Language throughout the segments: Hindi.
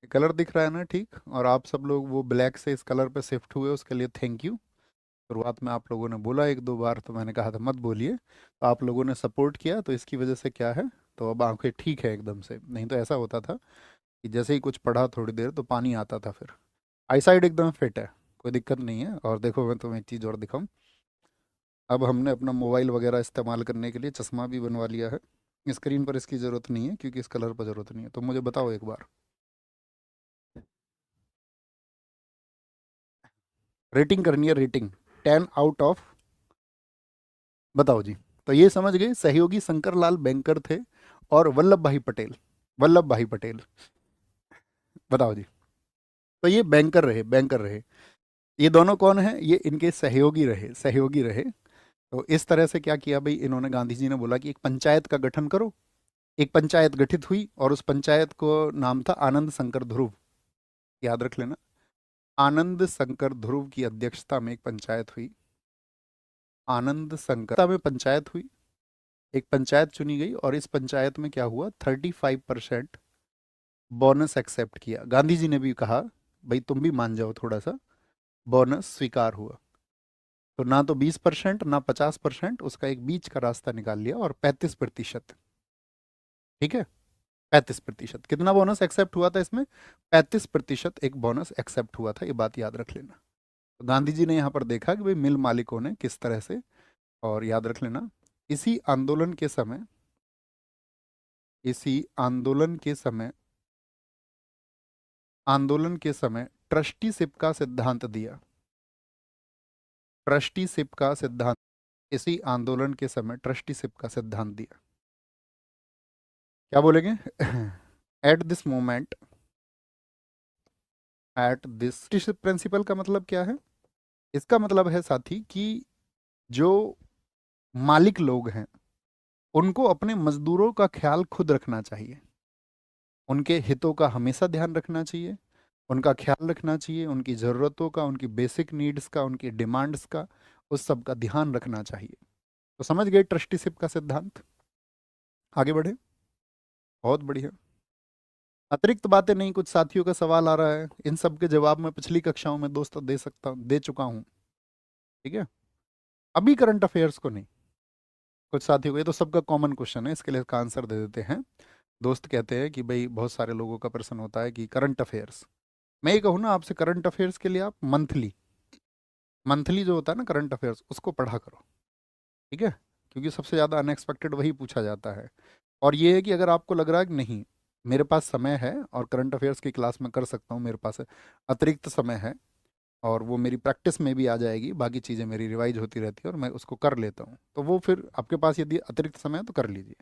कलर दिख रहा है ना, ठीक। और आप सब लोग वो ब्लैक से इस कलर पे शिफ्ट हुए, उसके लिए थैंक यू। शुरुआत में आप लोगों ने बोला एक दो बार, तो मैंने कहा था मत बोलिए, तो आप लोगों ने सपोर्ट किया, तो इसकी वजह से क्या है, तो अब आंखें ठीक है एकदम से। नहीं तो ऐसा होता था कि जैसे ही कुछ पढ़ा थोड़ी देर तो पानी आता था फिर। आई साइड एकदम फिट है, कोई दिक्कत नहीं है। और देखो मैं तुम्हें एक चीज़ और दिखाऊं, अब हमने अपना मोबाइल वगैरह इस्तेमाल करने के लिए चश्मा भी बनवा लिया है। स्क्रीन पर इसकी ज़रूरत नहीं है क्योंकि इस कलर पर ज़रूरत नहीं है। तो मुझे बताओ एक बार, रेटिंग करनी है, रेटिंग 10 आउट ऑफ, बताओ जी। तो ये समझ गए, सहयोगी शंकर लाल बैंकर थे और वल्लभ भाई पटेल, वल्लभ भाई पटेल, बताओ जी। तो ये बैंकर रहे, बैंकर रहे। ये दोनों कौन है, ये इनके सहयोगी रहे, सहयोगी रहे। तो इस तरह से क्या किया भाई इन्होंने, गांधी जी ने बोला कि एक पंचायत का गठन करो। एक पंचायत गठित हुई और उस पंचायत को नाम था आनंद शंकर ध्रुव, याद रख लेना। आनंद शंकर ध्रुव की अध्यक्षता में एक पंचायत हुई, आनंद शंकर में पंचायत हुई। एक पंचायत चुनी गई और इस पंचायत में क्या हुआ, 35% बोनस एक्सेप्ट किया। गांधी जी ने भी कहा भाई तुम भी मान जाओ थोड़ा सा, बोनस स्वीकार हुआ। तो ना तो 20% ना 50%, उसका एक बीच का रास्ता निकाल लिया, और 35%, ठीक है। 35% कितना बोनस एक्सेप्ट हुआ था इसमें, 35% एक बोनस एक्सेप्ट हुआ था, ये बात याद रख लेना। तो गांधी जी ने यहाँ पर देखा कि भाई मिल मालिकों ने किस तरह से, और याद रख लेना, इसी आंदोलन के समय, इसी आंदोलन के समय, आंदोलन के समय ट्रस्टीशिप का सिद्धांत दिया, ट्रस्टीशिप का सिद्धांत, इसी आंदोलन के समय ट्रस्टीशिप का सिद्धांत दिया। क्या बोलेंगे at this moment, at this trusteeship principle का मतलब क्या है, इसका मतलब है साथी कि जो मालिक लोग हैं उनको अपने मजदूरों का ख्याल खुद रखना चाहिए, उनके हितों का हमेशा ध्यान रखना चाहिए, उनका ख्याल रखना चाहिए, उनकी ज़रूरतों का, उनकी बेसिक नीड्स का, उनकी डिमांड्स का, उस सब का ध्यान रखना चाहिए। तो समझ गए ट्रस्टीशिप का सिद्धांत। आगे बढ़े, बहुत बढ़िया। अतिरिक्त बातें नहीं, कुछ साथियों का सवाल आ रहा है, इन सब के जवाब मैं पिछली कक्षाओं में दोस्तों दे सकता हूँ, दे चुका हूँ, ठीक है। अभी करंट अफेयर्स को नहीं, कुछ साथियों को, ये तो सबका कॉमन क्वेश्चन है, इसके लिए इसका आंसर दे देते हैं। दोस्त कहते हैं कि भाई बहुत सारे लोगों का प्रश्न होता है कि करंट अफेयर्स, मैं ये कहूँ ना आपसे, करंट अफेयर्स के लिए आप मंथली, मंथली जो होता है ना करंट अफेयर्स, उसको पढ़ा करो, ठीक है। क्योंकि सबसे ज़्यादा अनएक्सपेक्टेड वही पूछा जाता है। और ये है कि अगर आपको लग रहा है कि नहीं मेरे पास समय है और करंट अफेयर्स की क्लास में कर सकता हूँ, मेरे पास अतिरिक्त समय है और वो मेरी प्रैक्टिस में भी आ जाएगी, बाकी चीज़ें मेरी रिवाइज होती रहती है और मैं उसको कर लेता हूँ, तो वो फिर आपके पास यदि अतिरिक्त समय है तो कर लीजिए,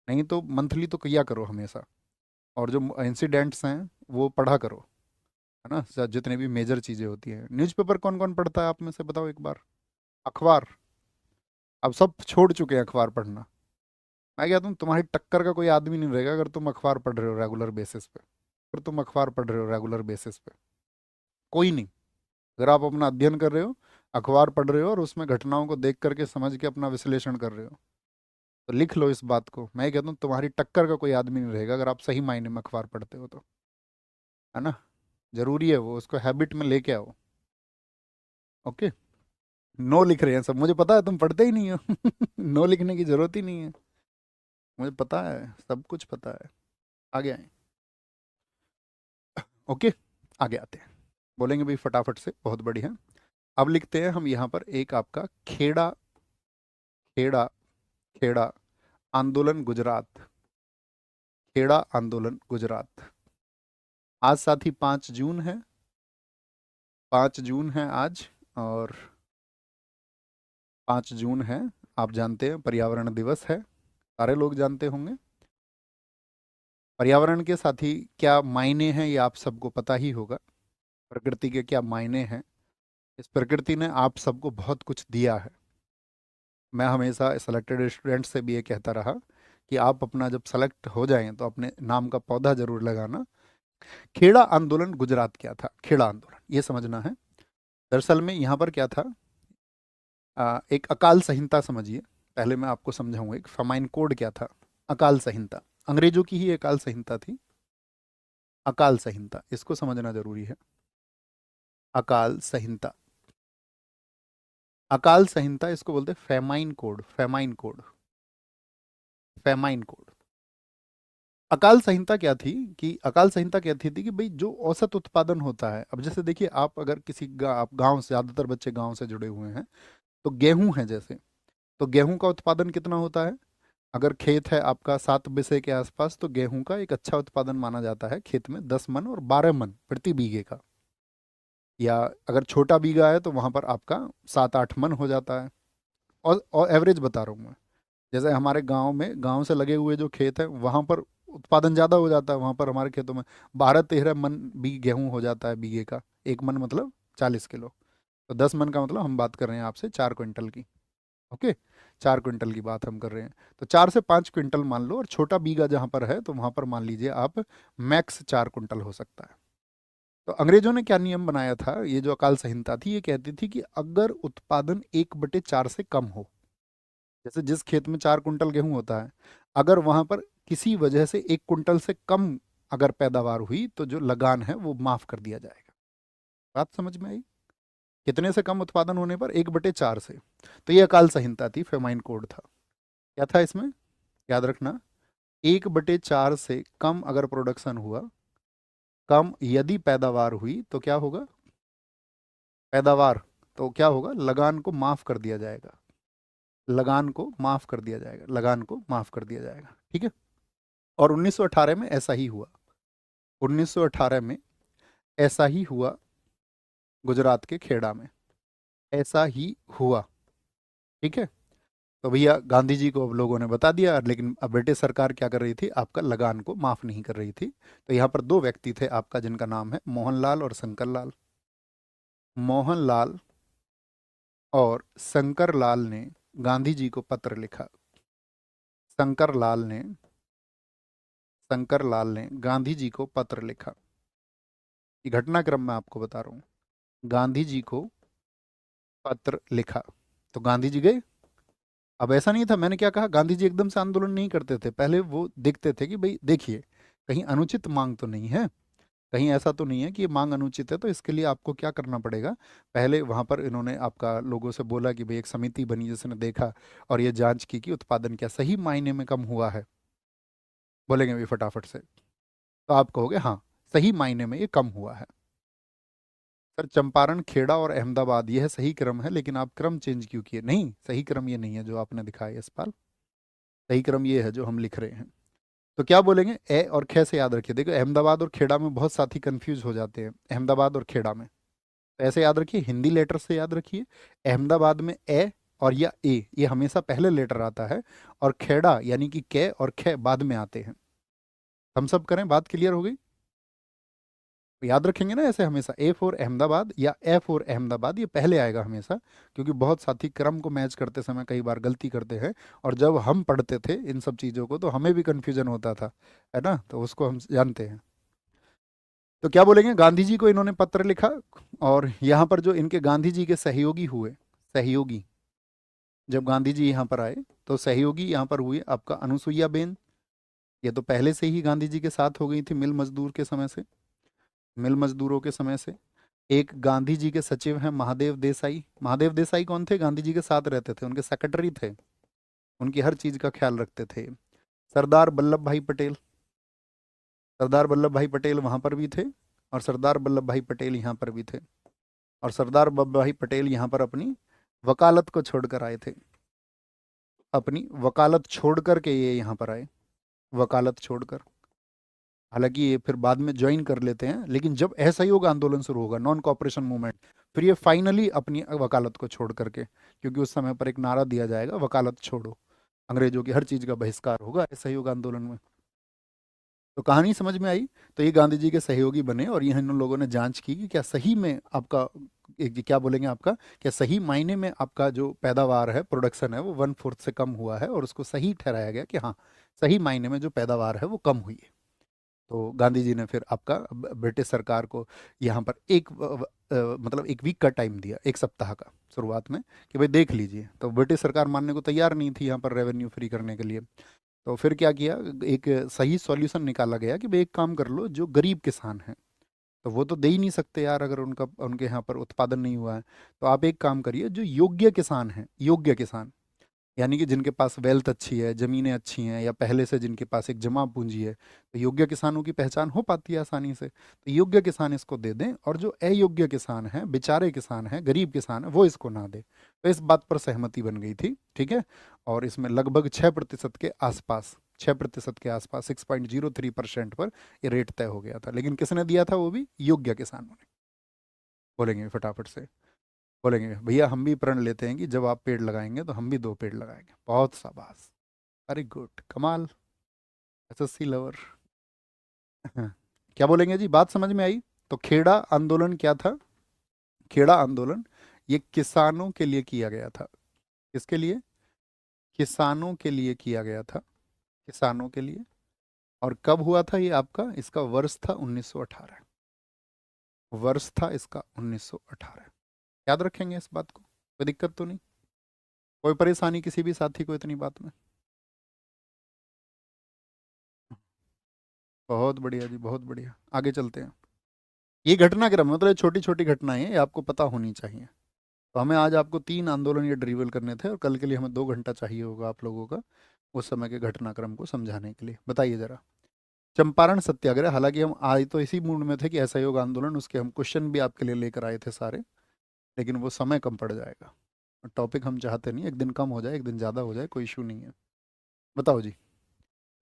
नहीं तो मंथली तो किया करो हमेशा। और जो इंसिडेंट्स हैं वो पढ़ा करो, है ना, जितने भी मेजर चीज़ें होती हैं। न्यूज़पेपर कौन कौन पढ़ता है आप में से, बताओ एक बार। अखबार, अब सब छोड़ चुके हैं अखबार पढ़ना। मैं कहता हूँ तुम्हारी टक्कर का कोई आदमी नहीं रहेगा अगर तुम अखबार पढ़ रहे हो रेगुलर बेसिस पे, अगर तुम अखबार पढ़ रहे हो रेगुलर बेसिस पे, कोई नहीं। अगर आप अपना अध्ययन कर रहे हो, अखबार पढ़ रहे हो और उसमें घटनाओं को देख करके समझ के अपना विश्लेषण कर रहे हो, तो लिख लो इस बात को। मैं कहता हूँ तुम्हारी टक्कर का कोई आदमी नहीं रहेगा अगर आप सही मायने में अखबार पढ़ते हो तो, है ना। जरूरी है वो, उसको हैबिट में लेके आओ। ओके। नो लिख रहे हैं सब, मुझे पता है तुम पढ़ते ही नहीं हो नो लिखने की जरूरत ही नहीं है, मुझे पता है, सब कुछ पता है। आगे आए, ओके, आगे आते हैं, बोलेंगे भाई फटाफट से, बहुत बढ़िया। अब लिखते हैं हम यहाँ पर एक आपका खेड़ा, खेड़ा, खेड़ा आंदोलन गुजरात, खेड़ा आंदोलन गुजरात। आज साथी 5 जून है, 5 जून है आज, और 5 जून है, आप जानते हैं पर्यावरण दिवस है, सारे लोग जानते होंगे। पर्यावरण के साथी क्या मायने हैं ये आप सबको पता ही होगा, प्रकृति के क्या मायने हैं। इस प्रकृति ने आप सबको बहुत कुछ दिया है। मैं हमेशा सेलेक्टेड स्टूडेंट से भी ये कहता रहा कि आप अपना जब सेलेक्ट हो जाएं तो अपने नाम का पौधा जरूर लगाना। खेड़ा आंदोलन गुजरात क्या था, खेड़ा आंदोलन ये समझना है। दरअसल में यहाँ पर क्या था, एक अकाल संहिता समझिए, पहले मैं आपको समझाऊंगा एक फामाइन कोड क्या था। अकाल संहिता अंग्रेजों की ही अकाल संहिता थी, अकाल संहिता, इसको समझना जरूरी है। अकाल संहिता, अकाल संहिता इसको बोलते हैं famine code, famine code, famine code. अकाल संहिता क्या थी कि अकाल संहिता कहती थी कि भाई जो औसत उत्पादन होता है, अब जैसे देखिए आप अगर किसी आप गांव से, ज्यादातर बच्चे गांव से जुड़े हुए हैं, तो गेहूं है जैसे, तो गेहूं का उत्पादन कितना होता है? अगर खेत है आपका 7 बिस्से के आसपास, तो गेहूं का एक अच्छा उत्पादन माना जाता है खेत में 10 मन और 12 मन प्रति बीघे का। या अगर छोटा बीघा है तो वहां पर आपका 7-8 मन हो जाता है। और एवरेज बता रहा हूँ मैं। जैसे हमारे गांव में, गांव से लगे हुए जो खेत है वहां पर उत्पादन ज़्यादा हो जाता है, वहां पर हमारे खेतों में 12-13 मन भी गेहूं हो जाता है बीघे का। 1 मन मतलब 40 किलो। तो 10 मन का मतलब हम बात कर रहे हैं आपसे 4 क्विंटल की। ओके, 4 क्विंटल की बात हम कर रहे हैं। तो 4 से 5 क्विंटल मान लो, और छोटा बीघा जहां पर है तो वहां पर मान लीजिए आप मैक्स 4 क्विंटल हो सकता है। तो अंग्रेजों ने क्या नियम बनाया था, ये जो अकाल संहिता थी ये कहती थी कि अगर उत्पादन 1/4 से कम हो, जैसे जिस खेत में 4 क्विंटल गेहूं होता है, अगर वहां पर किसी वजह से 1 क्विंटल से कम अगर पैदावार हुई, तो जो लगान है वो माफ कर दिया जाएगा। बात समझ में आई? कितने से कम उत्पादन होने पर? 1/4 से। तो ये अकाल संहिता थी, फेमाइन कोड था। क्या था इसमें? याद रखना, 1/4 से कम अगर प्रोडक्शन हुआ, कम यदि पैदावार हुई, तो क्या होगा? पैदावार, तो क्या होगा? लगान को माफ कर दिया जाएगा। लगान को माफ कर दिया जाएगा, लगान को माफ कर दिया जाएगा, ठीक है। और 1918 में ऐसा ही हुआ। 1918 में ऐसा ही हुआ, गुजरात के खेड़ा में ऐसा ही हुआ, ठीक है। तो भैया गांधी जी को अब लोगों ने बता दिया, लेकिन अब ब्रिटिश सरकार क्या कर रही थी? आपका लगान को माफ नहीं कर रही थी। तो यहाँ पर दो व्यक्ति थे आपका, जिनका नाम है मोहनलाल और शंकरलाल। मोहनलाल और शंकरलाल ने गांधी जी को पत्र लिखा। शंकरलाल ने शंकरलाल ने गांधी जी को पत्र लिखा। ये घटनाक्रम मैं आपको बता रहा हूँ। गांधी जी को पत्र लिखा, तो गांधी जी गए। अब ऐसा नहीं था, मैंने क्या कहा, गांधी जी एकदम से आंदोलन नहीं करते थे। पहले वो देखते थे कि भाई देखिए, कहीं अनुचित मांग तो नहीं है, कहीं ऐसा तो नहीं है कि ये मांग अनुचित है। तो इसके लिए आपको क्या करना पड़ेगा? पहले वहां पर इन्होंने आपका लोगों से बोला कि भाई एक समिति बनी जिसने देखा और ये जांच की कि उत्पादन क्या सही मायने में कम हुआ है। बोलेंगे भी फटाफट से, तो आप कहोगे हाँ, सही मायने में ये कम हुआ है। सर चंपारण, खेड़ा और अहमदाबाद यह सही क्रम है, लेकिन आप क्रम चेंज क्यों किए? नहीं, सही क्रम ये नहीं है जो आपने दिखाया यशपाल, सही क्रम ये है जो हम लिख रहे हैं। तो क्या बोलेंगे? ए और खे से याद रखिए। देखो अहमदाबाद और खेड़ा में बहुत साथी कंफ्यूज हो जाते हैं, अहमदाबाद और खेड़ा में। तो ऐसे याद रखिए, हिंदी लेटर से याद रखिए। अहमदाबाद में ए और या ए ये हमेशा पहले लेटर आता है, और खेड़ा यानी कि के और खे बाद में आते हैं। हम सब करें, बात क्लियर हो गई? तो याद रखेंगे ना ऐसे हमेशा, ए फॉर अहमदाबाद या ए फॉर अहमदाबाद ये पहले आएगा हमेशा। क्योंकि बहुत साथी क्रम को मैच करते समय कई बार गलती करते हैं, और जब हम पढ़ते थे इन सब चीज़ों को तो हमें भी कन्फ्यूजन होता था, है ना, तो उसको हम जानते हैं। तो क्या बोलेंगे? गांधी जी को इन्होंने पत्र लिखा, और यहाँ पर जो इनके गांधी जी के सहयोगी हुए, सहयोगी, जब गांधी जी यहाँ पर आए तो सहयोगी यहाँ पर हुए आपका अनुसुईया बेन। ये तो पहले से ही गांधी जी के साथ हो गई थी मिल मजदूर के समय से, मिल मजदूरों के समय से। एक गांधी जी के सचिव हैं महादेव देसाई। महादेव देसाई कौन थे? गांधी जी के साथ रहते थे, उनके सेक्रेटरी थे, उनकी हर चीज का ख्याल रखते थे। सरदार वल्लभ भाई पटेल, सरदार वल्लभ भाई पटेल वहां पर भी थे, और सरदार वल्लभ भाई पटेल यहाँ पर भी थे। और सरदार वल्लभ भाई पटेल यहाँ पर अपनी वकालत को छोड़कर आए थे, अपनी वकालत छोड़ कर के ये यहाँ पर आए, वकालत छोड़कर। हालांकि ये फिर बाद में ज्वाइन कर लेते हैं, लेकिन जब असहयोग आंदोलन शुरू होगा, नॉन कॉपरेशन मूवमेंट, फिर ये फाइनली अपनी वकालत को छोड़ करके, क्योंकि उस समय पर एक नारा दिया जाएगा वकालत छोड़ो, अंग्रेजों की हर चीज का बहिष्कार होगा असहयोग आंदोलन में। तो कहानी समझ में आई? तो ये गांधी जी के सहयोगी बने, और यह इन लोगों ने जांच की कि क्या सही में आपका एक क्या बोलेंगे आपका, क्या सही मायने में आपका जो पैदावार है, प्रोडक्शन है, वो 1/4 से कम हुआ है, और उसको सही ठहराया गया कि हाँ, सही मायने में जो पैदावार है वो कम हुई है। तो गांधी जी ने फिर आपका ब्रिटिश सरकार को यहाँ पर एक मतलब 1 वीक का टाइम दिया, 1 सप्ताह का शुरुआत में, कि भाई देख लीजिए। तो ब्रिटिश सरकार मानने को तैयार नहीं थी यहाँ पर रेवेन्यू फ्री करने के लिए। तो फिर क्या किया, एक सही सॉल्यूशन निकाला गया कि भाई एक काम कर लो, जो गरीब किसान हैं तो वो तो दे ही नहीं सकते यार, अगर उनका उनके यहाँ पर उत्पादन नहीं हुआ है, तो आप एक काम करिए, जो योग्य किसान हैं, योग्य किसान यानी कि जिनके पास वेल्थ अच्छी है, जमीनें अच्छी हैं, या पहले से जिनके पास एक जमा पूंजी है, तो योग्य किसानों की पहचान हो पाती है आसानी से, तो योग्य किसान इसको दे दें, और जो अयोग्य किसान है, बेचारे किसान हैं, गरीब किसान है, वो इसको ना दे। तो इस बात पर सहमति बन गई थी, ठीक है। और इसमें लगभग 6% के आसपास, 6% के आसपास, 6.03% पर ये रेट तय हो गया था। लेकिन किसने दिया था? वो भी योग्य किसानों ने। बोलेंगे फटाफट से, बोलेंगे भैया हम भी प्रण लेते हैं कि जब आप पेड़ लगाएंगे तो हम भी 2 पेड़ लगाएंगे। बहुत शाबाश, वेरी गुड, कमाल, एसएससी लवर। क्या बोलेंगे जी, बात समझ में आई? तो खेड़ा आंदोलन क्या था? खेड़ा आंदोलन ये किसानों के लिए किया गया था। किसके लिए? किसानों के लिए किया गया था, किसानों के लिए। और कब हुआ था ये आपका? इसका वर्ष था 1918, वर्ष था इसका 1918। याद रखेंगे इस बात को, कोई दिक्कत तो नहीं, कोई परेशानी किसी भी साथी को इतनी बात में? बहुत बढ़िया जी, बहुत बढ़िया, आगे चलते हैं। ये घटनाक्रम मतलब छोटी छोटी घटनाएं हैं, ये आपको पता होनी चाहिए। तो हमें आज आपको 3 आंदोलन ये ड्रिवल करने थे, और कल के लिए हमें 2 घंटा चाहिए होगा आप लोगों का उस समय के घटनाक्रम को समझाने के लिए। बताइए जरा। चंपारण सत्याग्रह, हालांकि हम आज तो इसी मूड में थे कि असहयोग आंदोलन, उसके हम क्वेश्चन भी आपके लिए लेकर आए थे सारे, लेकिन वो समय कम पड़ जाएगा। टॉपिक हम चाहते नहीं, एक दिन कम हो जाए, एक दिन ज़्यादा हो जाए, कोई इशू नहीं है। बताओ जी।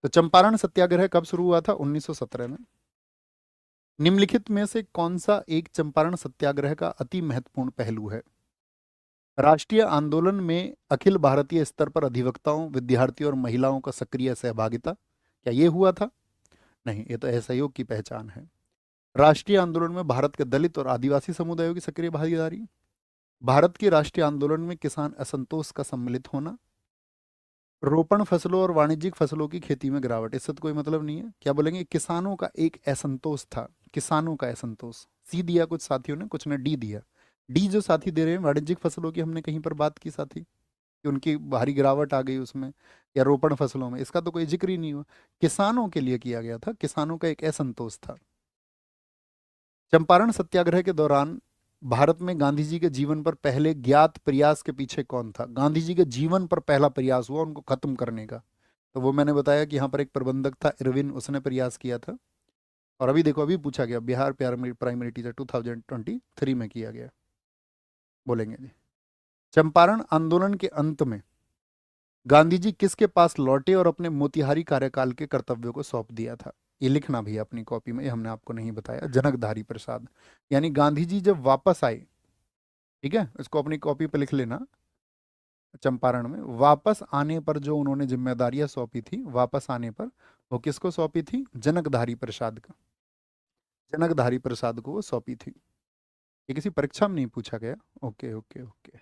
तो चंपारण सत्याग्रह कब शुरू हुआ था? 1917 में। निम्नलिखित में से कौन सा एक चंपारण सत्याग्रह का अति महत्वपूर्ण पहलू है? राष्ट्रीय आंदोलन में अखिल भारतीय स्तर पर अधिवक्ताओं, विद्यार्थियों और महिलाओं का सक्रिय सहभागिता, क्या ये हुआ था? नहीं, ये तो असहयोग की पहचान है। राष्ट्रीय आंदोलन में भारत के दलित और आदिवासी समुदायों की सक्रिय भागीदारी, भारत के राष्ट्रीय आंदोलन में किसान असंतोष का सम्मिलित होना, रोपण फसलों और वाणिज्यिक फसलों की खेती में गिरावट। इससे तो कोई मतलब नहीं है। क्या बोलेंगे? किसानों का एक असंतोष था, किसानों का असंतोष। सी दिया कुछ साथियों ने, कुछ ने डी दिया। डी जो साथी दे रहे हैं वाणिज्यिक फसलों की, हमने कहीं पर बात की साथी कि उनकी भारी गिरावट आ गई उसमें, या रोपण फसलों में, इसका तो कोई जिक्र ही नहीं हुआ। किसानों के लिए किया गया था, किसानों का एक असंतोष था। चंपारण सत्याग्रह के दौरान भारत में गांधी जी के जीवन पर पहले ज्ञात प्रयास के पीछे कौन था? गांधी जी के जीवन पर पहला प्रयास हुआ उनको खत्म करने का, तो वो मैंने बताया कि यहाँ पर एक प्रबंधक था इरविन, उसने प्रयास किया था। और अभी देखो, अभी पूछा गया, बिहार प्राइमरी प्राइमरी टीचर 2023 में किया गया। बोलेंगे जी। चंपारण आंदोलन के अंत में गांधी जी किसके पास लौटे और अपने मोतिहारी कार्यकाल के कर्तव्यों को सौंप दिया था? ये लिखना भी अपनी कॉपी में, ये हमने आपको नहीं बताया। जनकधारी प्रसाद, यानी गांधी जी जब वापस आए, ठीक है, इसको अपनी कॉपी पे लिख लेना। चंपारण में वापस आने पर जो उन्होंने जिम्मेदारियां सौंपी थी, वापस आने पर वो किसको सौंपी थी? जनकधारी प्रसाद का, जनकधारी प्रसाद को वो सौंपी थी। ये किसी परीक्षा में नहीं पूछा गया। Okay okay okay.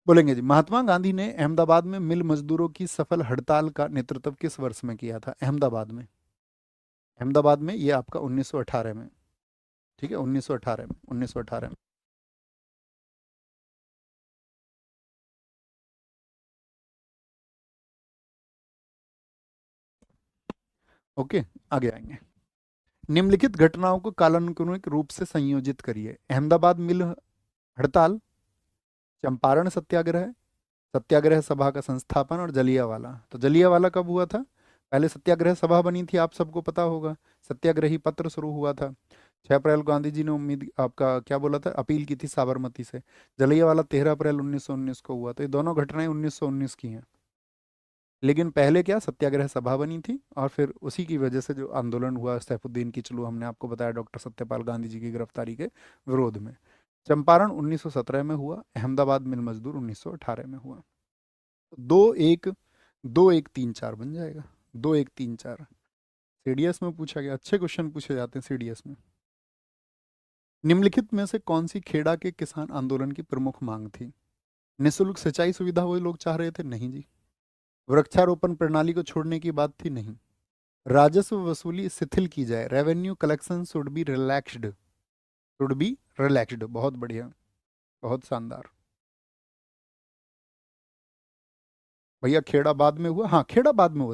बोलेंगे जी। महात्मा गांधी ने अहमदाबाद में मिल मजदूरों की सफल हड़ताल का नेतृत्व किस वर्ष में किया था? अहमदाबाद में, अहमदाबाद में, ये आपका 1918 में, ठीक है, 1918 में, 1918 में। ओके, आगे आएंगे। निम्नलिखित घटनाओं को कालानुक्रमिक रूप से संयोजित करिए। अहमदाबाद मिल हड़ताल, चंपारण सत्याग्रह, सत्याग्रह सभा का संस्थापन, और जलियांवाला। तो जलियांवाला कब हुआ था? पहले सत्याग्रह सभा बनी थी, आप सबको पता होगा। सत्याग्रही पत्र शुरू हुआ था। 6 अप्रैल गांधी जी ने उम्मीद, आपका क्या बोला था, अपील की थी साबरमती से। जलियांवाला 13 अप्रैल 1919 को हुआ। तो ये दोनों घटनाएं 1919 की हैं। लेकिन पहले क्या, सत्याग्रह सभा बनी थी, और फिर उसी की वजह से जो आंदोलन हुआ सैफुद्दीन किचलू, हमने आपको बताया, डॉक्टर सत्यपाल गांधी जी की गिरफ्तारी के विरोध में। चंपारण 1917 में हुआ, अहमदाबाद मिल मजदूर 1918 में हुआ। 2-1, 2-1-3-4 बन जाएगा। 2-1-3-4 सीडीएस में पूछा गया, अच्छे क्वेश्चन पूछे जाते हैं सीडीएस में। निम्नलिखित में से कौन सी खेड़ा के किसान आंदोलन की प्रमुख मांग थी? निःशुल्क सिंचाई सुविधा वो लोग चाह रहे थे? नहीं जी। वृक्षारोपण प्रणाली को छोड़ने की बात थी? नहीं। राजस्व वसूली शिथिल की जाए, revenue collection should be relaxed, should be relaxed. बहुत बढ़िया, बहुत शानदार। भैया खेड़ा बाद में हुआ, हाँ खेड़ा बाद में हुआ।